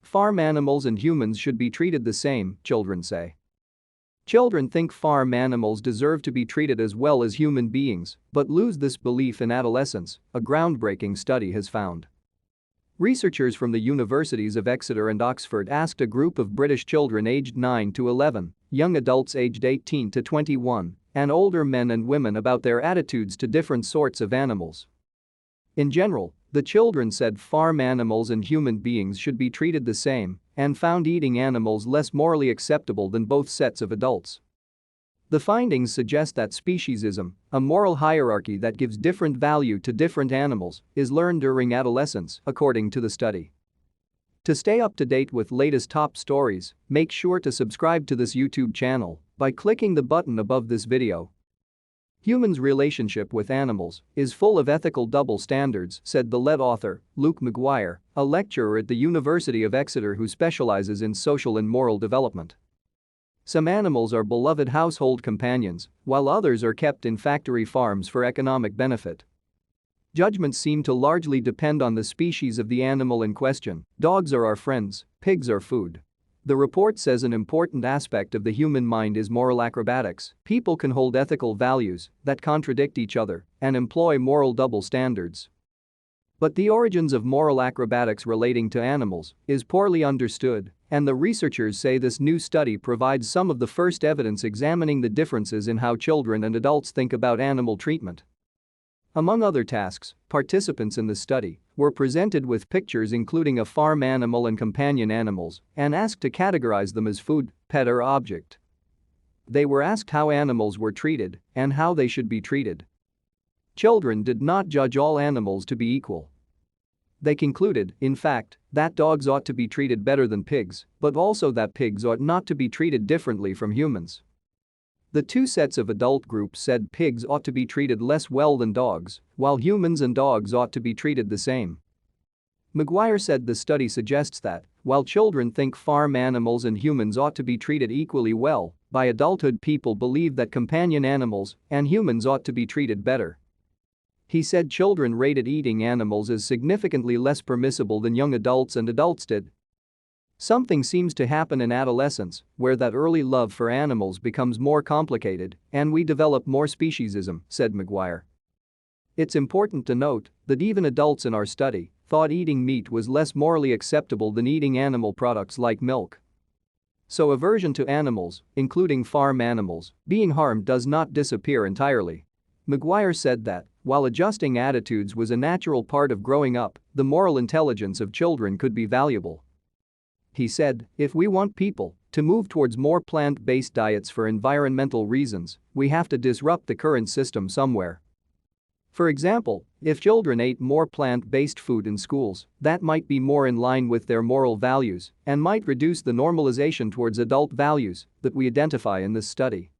Farm animals and humans should be treated the same, children say. Children think farm animals deserve to be treated as well as human beings, but lose this belief in adolescence, a groundbreaking study has found. Researchers from the Universities of Exeter and Oxford asked a group of British children aged 9 to 11, young adults aged 18 to 21, and older men and women about their attitudes to different sorts of animals. In general, the children said farm animals and human beings should be treated the same and found eating animals less morally acceptable than both sets of adults. The findings suggest that speciesism, a moral hierarchy that gives different value to different animals, is learned during adolescence, according to the study. To stay up to date with latest top stories, make sure to subscribe to this YouTube channel by clicking the button above this video. Humans' relationship with animals is full of ethical double standards, said the lead author, Luke McGuire, a lecturer at the University of Exeter who specialises in social and moral development. Some animals are beloved household companions, while others are kept in factory farms for economic benefit. Judgments seem to largely depend on the species of the animal in question. Dogs are our friends, pigs are food. The report says an important aspect of the human mind is moral acrobatics. People can hold ethical values that contradict each other and employ moral double standards. But the origins of moral acrobatics relating to animals is poorly understood, and the researchers say this new study provides some of the first evidence examining the differences in how children and adults think about animal treatment. Among other tasks, participants in the study were presented with pictures including a farm animal and companion animals and asked to categorize them as food, pet or object. They were asked how animals were treated and how they should be treated. Children did not judge all animals to be equal. They concluded, in fact, that dogs ought to be treated better than pigs, but also that pigs ought not to be treated differently from humans. The two sets of adult groups said pigs ought to be treated less well than dogs, while humans and dogs ought to be treated the same. McGuire said the study suggests that, while children think farm animals and humans ought to be treated equally well, by adulthood people believe that companion animals and humans ought to be treated better. He said children rated eating animals as significantly less permissible than young adults and adults did. Something seems to happen in adolescence where that early love for animals becomes more complicated and we develop more speciesism, said McGuire. It's important to note that even adults in our study thought eating meat was less morally acceptable than eating animal products like milk. So aversion to animals, including farm animals, being harmed does not disappear entirely. McGuire said that, while adjusting attitudes was a natural part of growing up, the moral intelligence of children could be valuable. He said, if we want people to move towards more plant-based diets for environmental reasons, we have to disrupt the current system somewhere. For example, if children ate more plant-based food in schools, that might be more in line with their moral values and might reduce the normalization towards adult values that we identify in this study.